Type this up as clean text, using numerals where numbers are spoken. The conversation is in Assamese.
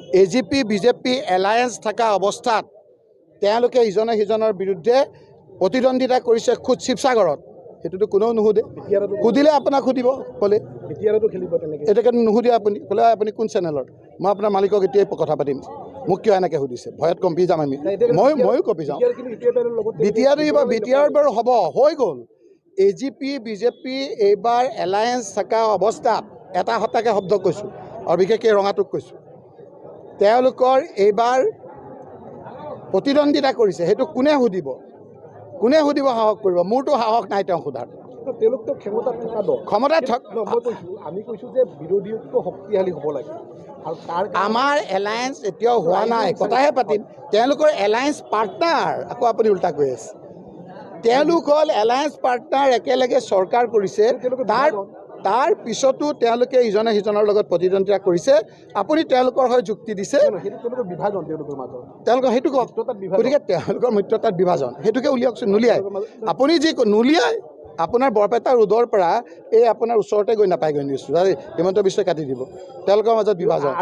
AGP BJP এলায়েন্স থকা অৱস্থাত তেওঁলোকে ইজনে সিজনৰ বিৰুদ্ধে প্ৰতিদ্বন্দ্বিতা কৰিছে খুদ শিৱসাগৰত সেইটোতো কোনেও নুসুধে সুধিলে আপোনাক সুধিব ক'লে এতিয়াকে নুসুধে আপুনি ক'লে আপুনি কোন চেনেলৰ মই আপোনাৰ মালিকক এতিয়াই কথা পাতিম মোক কিয় এনেকৈ সুধিছে ভয়ত কম্পি যাম আমি ময়ো কঁপি যাওঁ বিটিআৰ বাৰু হ'ব হৈ গ'ল AGP BJP এইবাৰ এলায়েন্স থকা অৱস্থাত এটা হতাকে শব্দ কৈছোঁ আৰু বিশেষকৈ ৰঙাটোক কৈছোঁ তেওঁলোকৰ এইবাৰ প্ৰতিদ্বন্দ্বিতা কৰিছে সেইটো কোনে সুধিব সাহস কৰিব মোৰতো সাহস নাই তেওঁ সোধাৰ তেওঁলোকতো ক্ষমতাত থকা দল ক্ষমতাত আমি কৈছোঁ যে বিৰোধীটো শক্তিশালী হ'ব লাগে আৰু তাৰ আমাৰ এলায়েন্স এতিয়াও হোৱা নাই কথাহে পাতিম তেওঁলোকৰ এলায়েন্স পাৰ্টনাৰ আকৌ আপুনি উল্টা কৈ আছে তেওঁলোক হ'ল এলায়েন্স পাৰ্টনাৰ একেলগে চৰকাৰ কৰিছে তাৰ পিছতো তেওঁলোকে ইজনে সিজনৰ লগত প্ৰতিদ্বন্দ্বিতা কৰিছে আপুনি তেওঁলোকৰ হৈ যুক্তি দিছে তেওঁলোকৰ সেইটো কওক গতিকে তেওঁলোকৰ মিত্ৰতাত বিভাজন সেইটোকে উলিয়াওকচোন নুলিয়াই আপুনি যি নুলিয়াই আপোনাৰ বৰপেটা ৰোডৰ পৰা এই আপোনাৰ ওচৰতে গৈ নাপায়গৈ নিউজটো হিমন্ত বিশ্বই কাটি দিব তেওঁলোকৰ মাজত বিভাজন